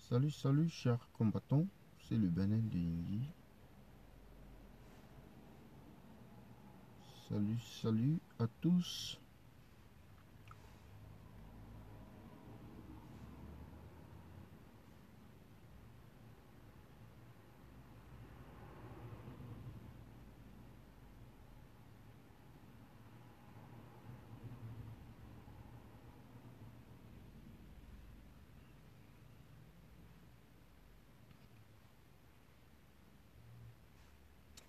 Salut, salut, chers combattants, c'est le Bénin de Yingi. Salut, salut à tous.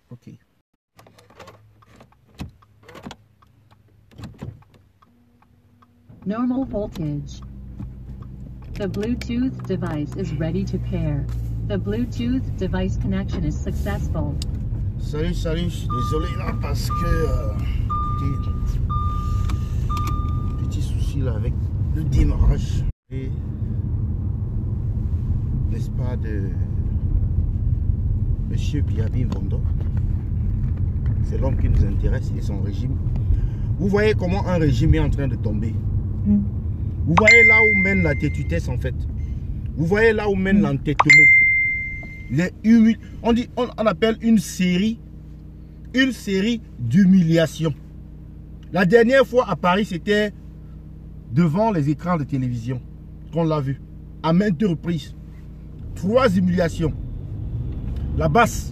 Ok. Normal voltage. The Bluetooth device is ready to pair. The Bluetooth device connection is successful. Salut, salut, je suis désolé là parce que petit souci là avec le démarrage. Et n'est-ce pas de Monsieur Biabin Vondo. C'est l'homme qui nous intéresse et son régime. Vous voyez comment un régime est en train de tomber. Vous voyez là où mène la têtutesse en fait. Vous voyez là où mène l'entêtement. On appelle une série d'humiliations. La dernière fois à Paris, c'était devant les écrans de télévision qu'on l'a vu. À maintes reprises. 3 humiliations. La basse.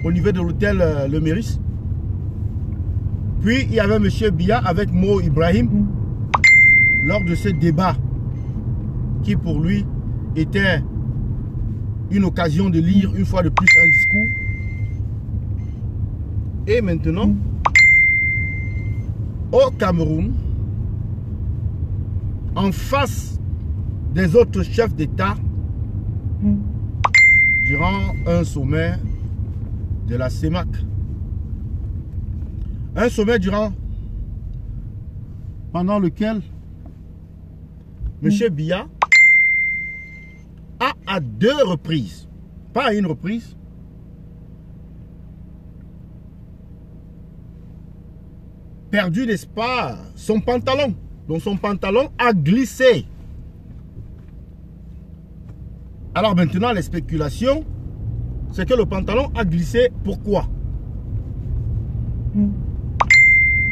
Au niveau de l'hôtel Le Méris. Puis il y avait M. Biya avec Mo Ibrahim lors de ce débat qui pour lui était une occasion de lire une fois de plus un discours. Et maintenant, au Cameroun, en face des autres chefs d'État, durant un sommet de la CEMAC, un sommet pendant lequel M. Biya a à 2 reprises, pas à une reprise, perdu, n'est-ce pas, son pantalon. Donc son pantalon a glissé. Alors maintenant, les spéculations, c'est que le pantalon a glissé. Pourquoi?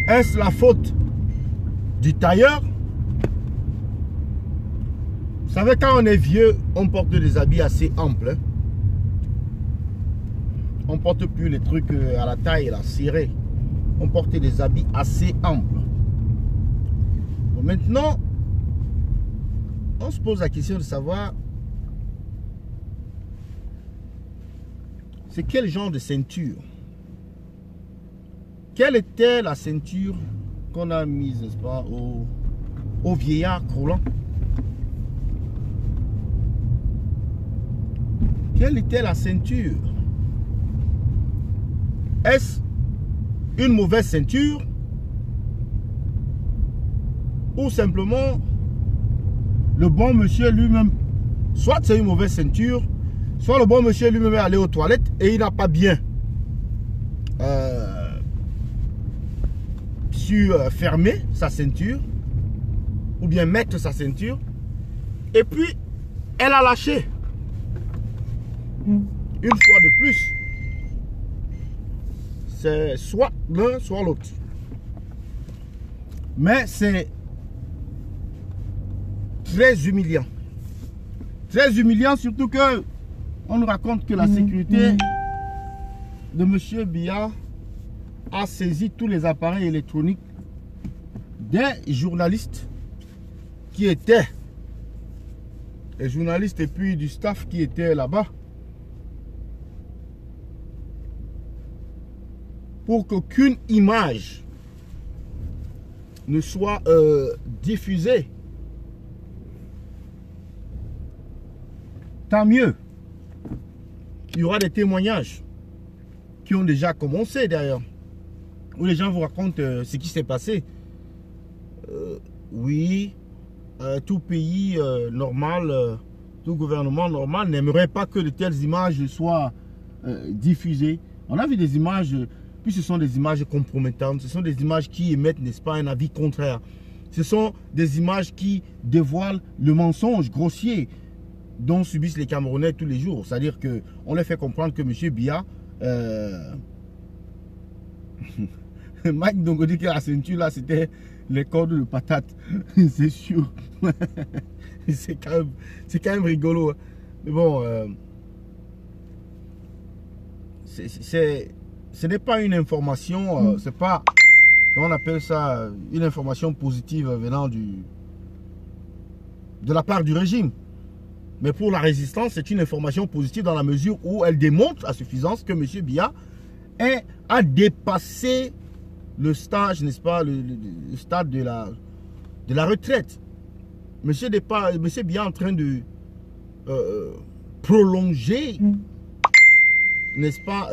Est-ce la faute du tailleur? Vous savez, quand on est vieux, on porte des habits assez amples. Hein? On ne porte plus les trucs à la taille, là, serrés. On porte des habits assez amples. Bon, maintenant, on se pose la question de savoir c'est quel genre de ceinture? Quelle était la ceinture qu'on a mise, n'est-ce pas, au vieillard croulant? Quelle était la ceinture? Est-ce une mauvaise ceinture? Ou simplement le bon monsieur lui-même, soit c'est une mauvaise ceinture, soit le bon monsieur lui-même est allé aux toilettes et il n'a pas bien su fermer sa ceinture ou bien mettre sa ceinture et puis elle a lâché une fois de plus. C'est soit l'un soit l'autre, mais c'est très humiliant, surtout que on nous raconte que la sécurité de M. Biya a saisi tous les appareils électroniques des journalistes qui étaient, les journalistes et puis du staff qui était là-bas, pour qu'aucune image ne soit diffusée. Tant mieux. Il y aura des témoignages qui ont déjà commencé d'ailleurs, où les gens vous racontent ce qui s'est passé. Oui, tout pays normal, tout gouvernement normal n'aimerait pas que de telles images soient diffusées. On a vu des images, puis ce sont des images compromettantes, ce sont des images qui émettent, n'est-ce pas, un avis contraire Ce sont des images qui dévoilent le mensonge grossier dont subissent les Camerounais tous les jours. C'est-à-dire qu'on leur fait comprendre que M. Biya, Mike Ndongo dit que la ceinture là, c'était les cordes de patate. C'est sûr. C'est quand même rigolo. Mais bon, ce n'est pas une information, c'est pas, comment on appelle ça, une information positive venant de la part du régime. Mais pour la résistance, c'est une information positive dans la mesure où elle démontre à suffisance que M. Biya a dépassé le stage, n'est-ce pas, le stade de la retraite. M. Biya est en train de prolonger, n'est-ce pas,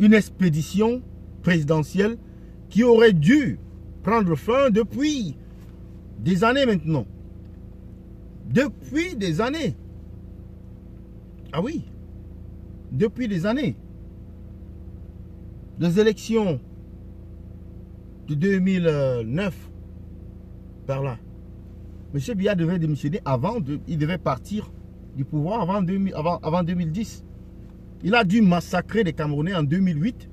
une expédition présidentielle qui aurait dû prendre fin depuis des années maintenant. Depuis des années. Ah oui. Depuis des années. Les élections de 2009, par là. M. Biya devait démissionner il devait partir du pouvoir avant 2010. Il a dû massacrer les Camerounais en 2008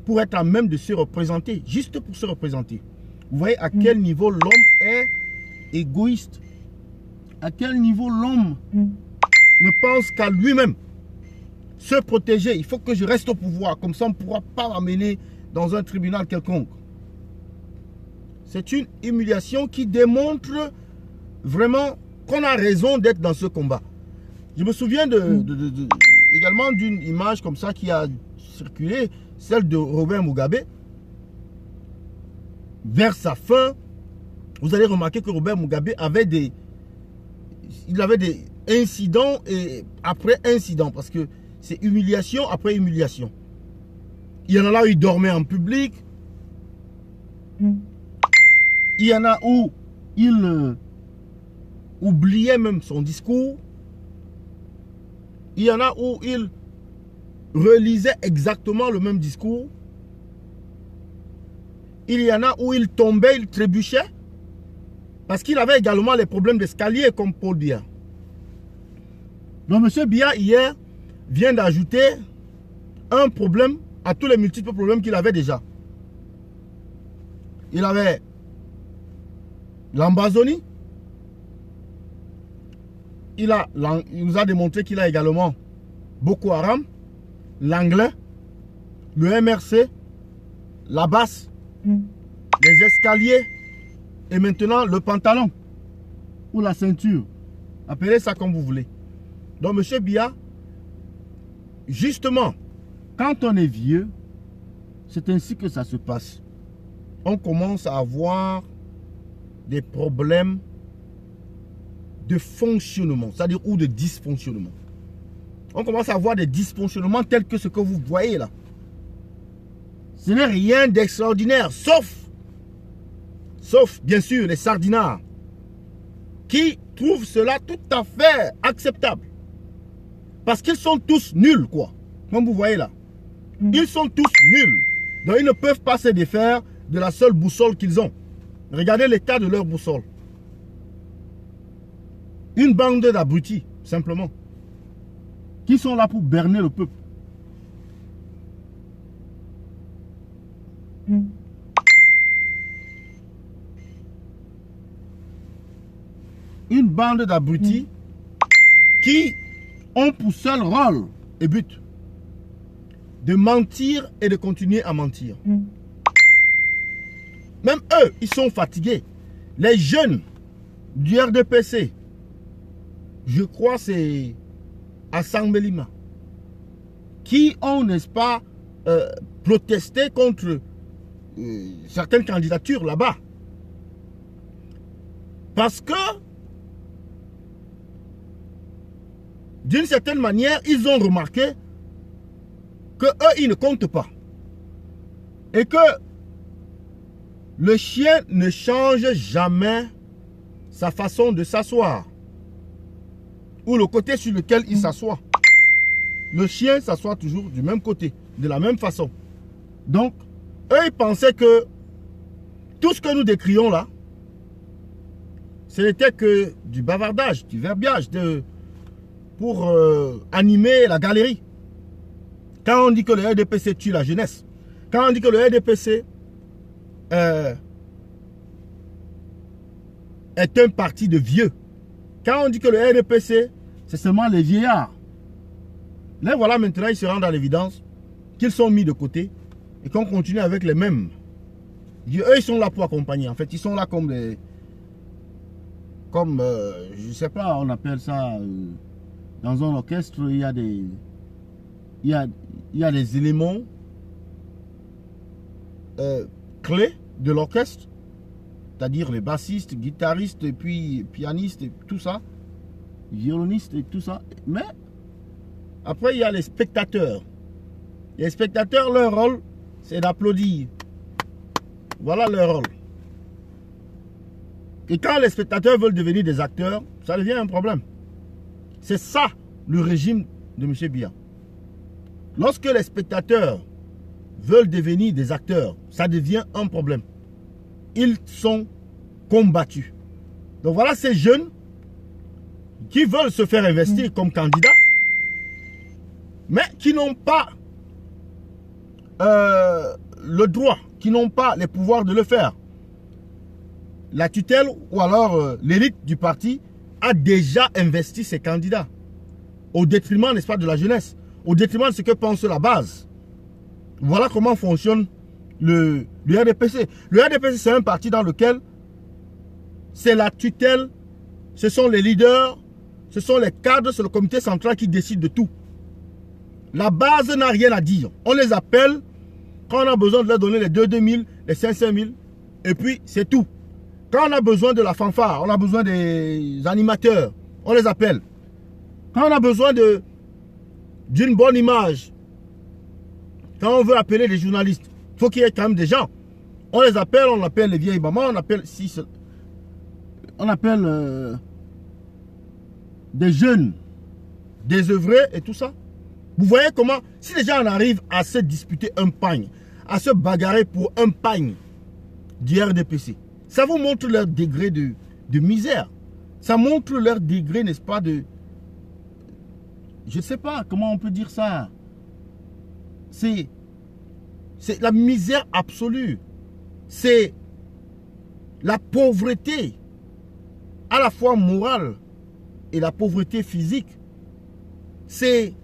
pour être à même de se représenter, juste pour se représenter. Vous voyez à quel niveau l'homme est égoïste. À quel niveau l'homme ne pense qu'à lui-même. Se protéger, il faut que je reste au pouvoir, comme ça on ne pourra pas m'amener dans un tribunal quelconque. C'est une humiliation qui démontre vraiment qu'on a raison d'être dans ce combat. Je me souviens également d'une image comme ça qui a circulé, celle de Robert Mugabe. Vers sa fin, vous allez remarquer que Robert Mugabe avait des incidents et après incidents, parce que c'est humiliation après humiliation. Il y en a là où il dormait en public. Il y en a où il oubliait même son discours. Il y en a où il relisait exactement le même discours. Il y en a où il tombait, il trébuchait. Parce qu'il avait également les problèmes d'escalier comme Paul Biya. Donc M. Biya hier vient d'ajouter un problème à tous les multiples problèmes qu'il avait déjà. Il avait l'Ambazonie. Il nous a démontré qu'il a également Boko Haram, l'anglais, le MRC, la basse, les escaliers et maintenant le pantalon ou la ceinture. Appelez ça comme vous voulez. Donc M. Biya, justement, quand on est vieux, c'est ainsi que ça se passe. On commence à avoir des problèmes de fonctionnement, c'est-à-dire ou de dysfonctionnement. On commence à avoir des dysfonctionnements tels que ce que vous voyez là. Ce n'est rien d'extraordinaire, sauf bien sûr les sardinards qui trouvent cela tout à fait acceptable. Parce qu'ils sont tous nuls, quoi. Comme vous voyez là. Ils sont tous nuls. Donc ils ne peuvent pas se défaire de la seule boussole qu'ils ont. Regardez l'état de leur boussole. Une bande d'abrutis, simplement. Qui sont là pour berner le peuple. Une bande d'abrutis qui ont pour seul rôle et but de mentir et de continuer à mentir. Même eux, ils sont fatigués. Les jeunes du RDPC, je crois c'est à Sangbelima, qui ont, n'est-ce pas, protesté contre certaines candidatures là-bas. Parce que, d'une certaine manière, ils ont remarqué que eux, ils ne comptent pas. Et que le chien ne change jamais sa façon de s'asseoir. Ou le côté sur lequel il s'assoit. Le chien s'assoit toujours du même côté, de la même façon. Donc, eux, ils pensaient que Tout ce que nous décrions là, ce n'était que du bavardage, du verbiage pour animer la galerie. Quand on dit que le RDPC tue la jeunesse, quand on dit que le RDPC est un parti de vieux, quand on dit que le RDPC, c'est seulement les vieillards, là voilà maintenant ils se rendent à l'évidence qu'ils sont mis de côté et qu'on continue avec les mêmes. Eux ils sont là pour accompagner, en fait ils sont là comme les... Comme, je sais pas, on appelle ça, dans un orchestre, il y a des... Il y a des éléments clés de l'orchestre, c'est-à-dire les bassistes, guitaristes, et puis pianistes, et tout ça, violonistes, et tout ça. Mais, après, il y a les spectateurs. Les spectateurs, leur rôle, c'est d'applaudir. Voilà leur rôle. Et quand les spectateurs veulent devenir des acteurs, ça devient un problème. C'est ça le régime de M. Biya. Lorsque les spectateurs veulent devenir des acteurs, ça devient un problème. Ils sont combattus. Donc voilà ces jeunes qui veulent se faire investir comme candidats, mais qui n'ont pas le droit, qui n'ont pas les pouvoirs de le faire. La tutelle ou alors l'élite du parti a déjà investi ses candidats au détriment, n'est-ce pas, de la jeunesse, au détriment de ce que pense la base. Voilà comment fonctionne le RDPC. Le RDPC, c'est un parti dans lequel c'est la tutelle, ce sont les leaders, ce sont les cadres, c'est le comité central qui décide de tout. La base n'a rien à dire. On les appelle quand on a besoin de leur donner les 2 000, les 500 000, et puis c'est tout. Quand on a besoin de la fanfare, on a besoin des animateurs, on les appelle. Quand on a besoin d'une bonne image, quand on veut appeler les journalistes, il faut qu'il y ait quand même des gens. On les appelle, on appelle les vieilles mamans, on appelle des jeunes, désœuvrés et tout ça. Vous voyez comment, si les gens en arrivent à se disputer un pagne, à se bagarrer pour un pagne du RDPC, ça vous montre leur degré de misère. Ça montre leur degré, n'est-ce pas, de... Je ne sais pas comment on peut dire ça. C'est la misère absolue. C'est la pauvreté, à la fois morale et la pauvreté physique. C'est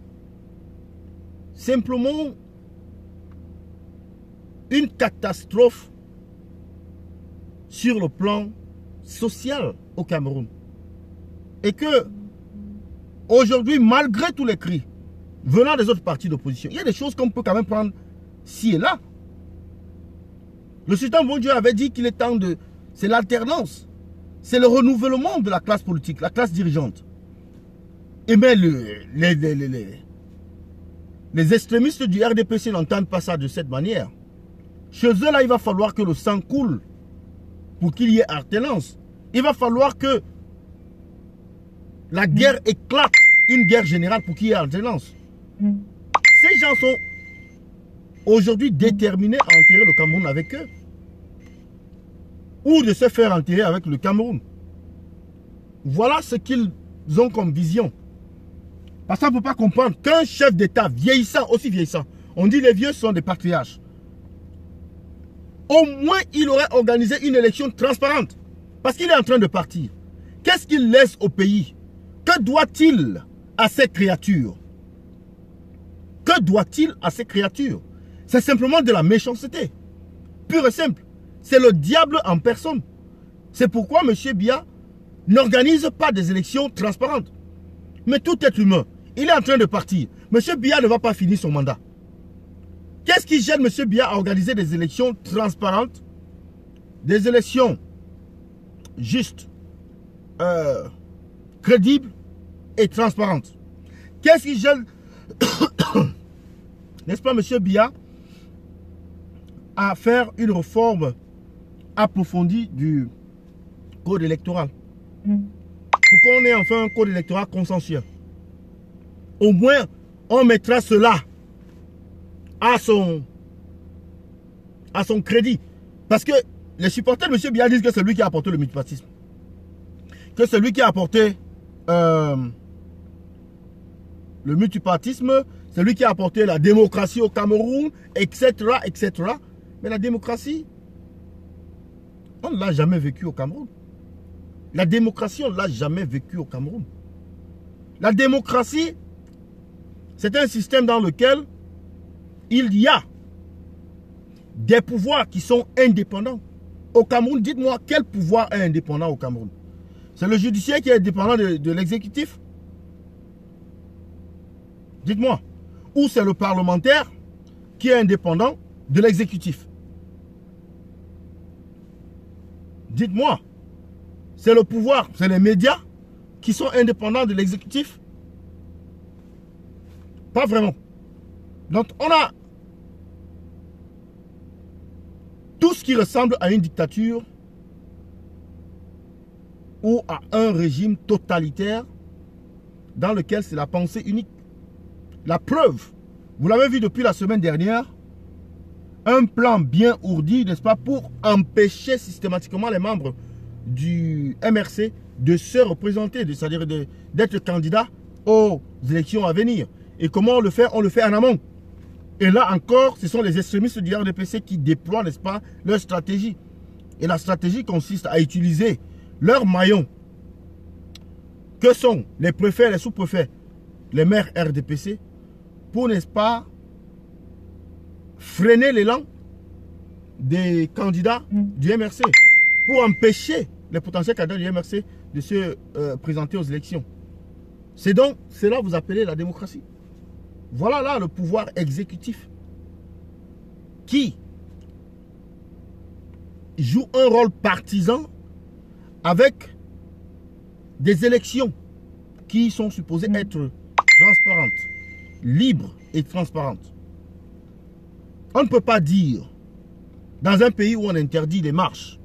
simplement une catastrophe sur le plan social au Cameroun. Et que aujourd'hui, malgré tous les cris venant des autres partis d'opposition, il y a des choses qu'on peut quand même prendre ci et là. Le sultan Bondieu avait dit qu'il est temps de... C'est l'alternance. C'est le renouvellement de la classe politique, la classe dirigeante. Et bien les extrémistes du RDPC n'entendent pas ça de cette manière. Chez eux, là, il va falloir que le sang coule pour qu'il y ait alternance. Il va falloir que la guerre éclate, une guerre générale pour qu'il y ait alternance. Ces gens sont aujourd'hui déterminés à enterrer le Cameroun avec eux. Ou de se faire enterrer avec le Cameroun. Voilà ce qu'ils ont comme vision. Parce qu'on ne peut pas comprendre qu'un chef d'État vieillissant, aussi vieillissant, on dit les vieux sont des patriarches. Au moins, il aurait organisé une élection transparente. Parce qu'il est en train de partir. Qu'est-ce qu'il laisse au pays? Que doit-il à ces créatures? Que doit-il à ces créatures? C'est simplement de la méchanceté. Pure et simple. C'est le diable en personne. C'est pourquoi M. Biya n'organise pas des élections transparentes. Mais tout être humain, il est en train de partir. M. Biya ne va pas finir son mandat. Qu'est-ce qui gêne M. Biya à organiser des élections transparentes? Des élections justes, crédibles et transparentes. Qu'est-ce qui gêne, n'est-ce pas, M. Biya, à faire une réforme approfondie du code électoral? Pour qu'on ait enfin un code électoral consensuel. Au moins, on mettra cela à son crédit. Parce que les supporters de M. Biya disent que c'est lui qui a apporté le multipartisme. Que c'est lui qui a apporté le multipartisme, c'est lui qui a apporté la démocratie au Cameroun, etc., etc. Mais la démocratie, on ne l'a jamais vécu au Cameroun. La démocratie, on ne l'a jamais vécu au Cameroun. La démocratie, c'est un système dans lequel il y a des pouvoirs qui sont indépendants. Au Cameroun, dites-moi, quel pouvoir est indépendant au Cameroun? C'est le judiciaire qui est indépendant de l'exécutif? Dites-moi. Ou c'est le parlementaire qui est indépendant de l'exécutif? Dites-moi. C'est le pouvoir, c'est les médias qui sont indépendants de l'exécutif? Pas vraiment. Donc on a tout ce qui ressemble à une dictature ou à un régime totalitaire dans lequel c'est la pensée unique. La preuve, vous l'avez vu depuis la semaine dernière, un plan bien ourdi, n'est-ce pas, pour empêcher systématiquement les membres du MRC de se représenter, c'est-à-dire d'être candidat aux élections à venir. Et comment on le fait? On le fait en amont. Et là encore, ce sont les extrémistes du RDPC qui déploient, n'est-ce pas, leur stratégie. Et la stratégie consiste à utiliser leurs maillons, que sont les préfets, les sous-préfets, les maires RDPC, pour, n'est-ce pas, freiner l'élan des candidats du MRC, pour empêcher les potentiels candidats du MRC de se présenter aux élections. C'est donc cela que vous appelez la démocratie. Voilà là le pouvoir exécutif qui joue un rôle partisan avec des élections qui sont supposées être transparentes, libres et transparentes. On ne peut pas dire, dans un pays où on interdit les marches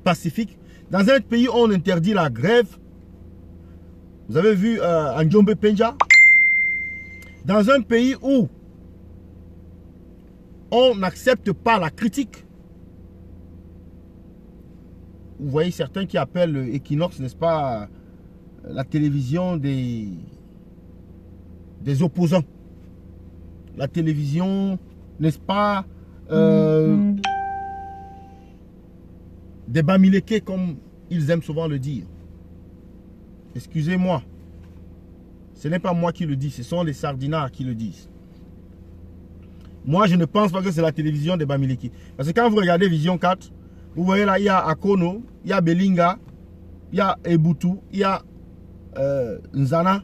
pacifiques, dans un pays où on interdit la grève, vous avez vu Njombe Penja, dans un pays où on n'accepte pas la critique. Vous voyez certains qui appellent Equinox, n'est-ce pas, la télévision des opposants. La télévision, n'est-ce pas, des bamileke, comme ils aiment souvent le dire. Excusez-moi. Ce n'est pas moi qui le dis, ce sont les sardinards qui le disent. Moi, je ne pense pas que c'est la télévision des Bamileki. Parce que quand vous regardez Vision 4, vous voyez là, il y a Akono, il y a Belinga, il y a Ebutu, il y a Nzana,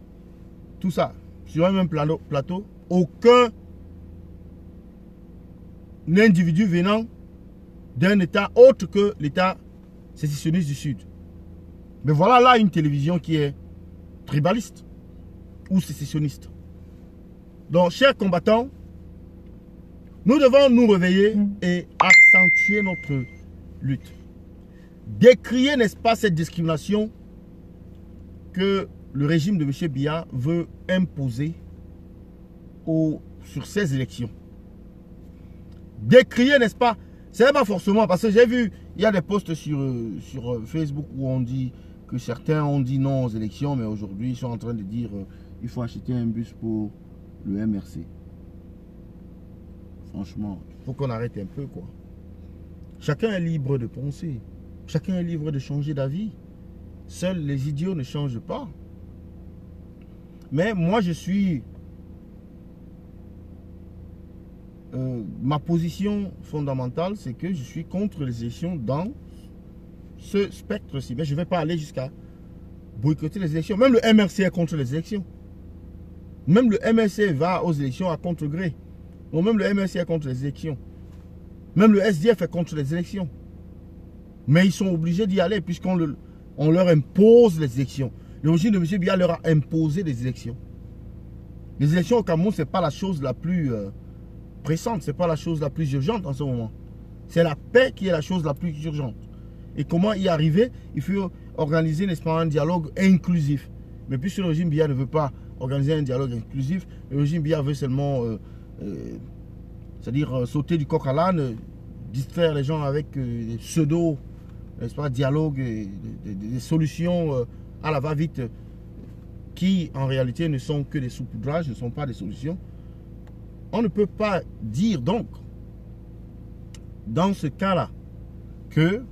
tout ça. Sur un même plateau, aucun individu venant d'un État autre que l'État sécessionniste du Sud. Mais voilà là une télévision qui est tribaliste ou sécessionniste. Donc, chers combattants, nous devons nous réveiller et accentuer notre lutte. Décrier, n'est-ce pas, cette discrimination que le régime de M. Biya veut imposer sur ces élections. Décrier, n'est-ce pas, c'est pas forcément, parce que j'ai vu, il y a des posts sur Facebook où on dit que certains ont dit non aux élections, mais aujourd'hui ils sont en train de dire il faut acheter un bus pour le MRC. Franchement, il faut qu'on arrête un peu, quoi. Chacun est libre de penser. Chacun est libre de changer d'avis. Seuls les idiots ne changent pas. Mais moi, je suis... ma position fondamentale, c'est que je suis contre les élections dans ce spectre-ci. Mais je ne vais pas aller jusqu'à boycotter les élections. Même le MRC est contre les élections. Même le MRC va aux élections à contre-gré. Bon, même le MRC est contre les élections. Même le SDF est contre les élections. Mais ils sont obligés d'y aller puisqu'on leur impose les élections. Le régime de M. Biya leur a imposé les élections. Les élections au Cameroun, ce n'est pas la chose la plus pressante, ce n'est pas la chose la plus urgente en ce moment. C'est la paix qui est la chose la plus urgente. Et comment y arriver? Il faut organiser, n'est-ce pas, un dialogue inclusif. Mais puisque le régime Biya ne veut pas organiser un dialogue inclusif, le régime Biya veut seulement, c'est-à-dire sauter du coq à l'âne, distraire les gens avec des pseudo, n'est-ce pas, dialogues, des solutions à la va-vite qui en réalité ne sont que des saupoudrages, ne sont pas des solutions. On ne peut pas dire donc, dans ce cas-là, que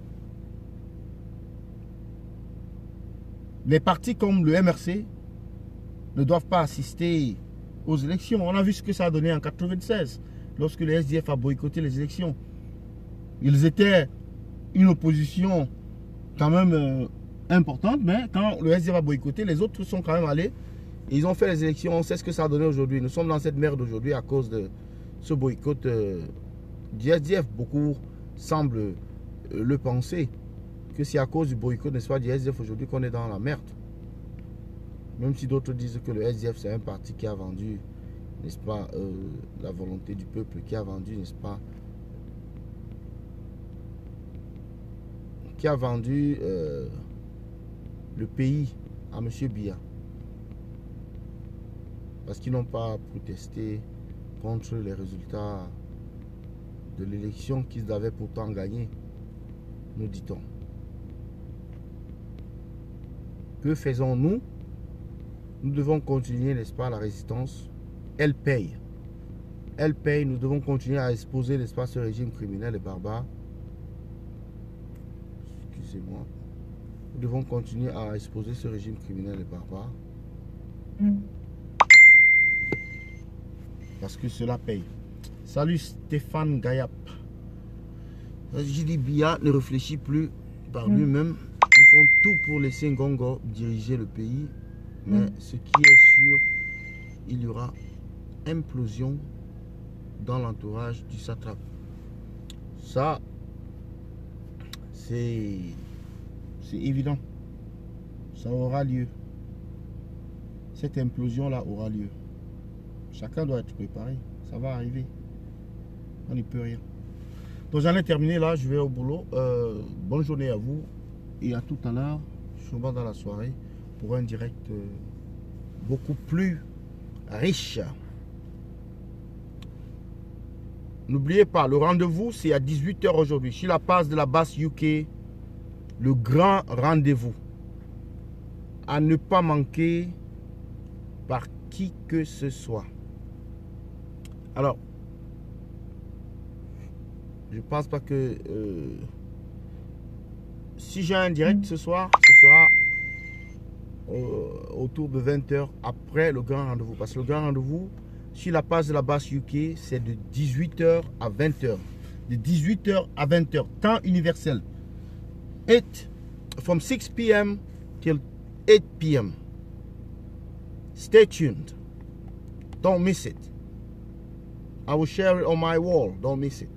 les partis comme le MRC ne doivent pas assister aux élections. On a vu ce que ça a donné en 1996, lorsque le SDF a boycotté les élections. Ils étaient une opposition quand même importante, mais quand le SDF a boycotté, les autres sont quand même allés et ils ont fait les élections. On sait ce que ça a donné aujourd'hui. Nous sommes dans cette merde aujourd'hui à cause de ce boycott du SDF. Beaucoup semblent le penser, que c'est à cause du boycott, n'est-ce pas, du SDF aujourd'hui qu'on est dans la merde. Même si d'autres disent que le SDF c'est un parti qui a vendu, n'est-ce pas, la volonté du peuple, qui a vendu, n'est-ce pas, qui a vendu le pays à M. Biya. Parce qu'ils n'ont pas protesté contre les résultats de l'élection qu'ils avaient pourtant gagné, nous dit-on. Que faisons-nous? Nous devons continuer, n'est-ce pas, la résistance. Elle paye. Elle paye. Nous devons continuer à exposer, n'est-ce pas, ce régime criminel et barbare. Excusez-moi. Nous devons continuer à exposer ce régime criminel et barbare. Parce que cela paye. Salut Stéphane Gayap. J'ai dit Biya ne réfléchit plus par lui-même. Ils font tout pour laisser Ngongo diriger le pays. Mais ce qui est sûr, il y aura implosion dans l'entourage du satrape. Ça, c'est évident. Ça aura lieu. Cette implosion-là aura lieu. Chacun doit être préparé. Ça va arriver. On n'y peut rien. Donc j'en ai terminé là. Je vais au boulot. Bonne journée à vous. Et à tout à l'heure, sûrement dans la soirée, pour un direct beaucoup plus riche. N'oubliez pas, le rendez-vous, c'est à 18 h aujourd'hui. Sur la page de la base UK, le grand rendez-vous. À ne pas manquer par qui que ce soit. Alors, je pense pas que... si j'ai un direct ce soir, ce sera autour de 20 h après le grand rendez-vous. Parce que le grand rendez-vous, sur la page de la base UK, c'est de 18 h à 20 h. De 18 h à 20 h. Temps universel. From 6 p.m. till 8 p.m. Stay tuned. Don't miss it. I will share it on my wall. Don't miss it.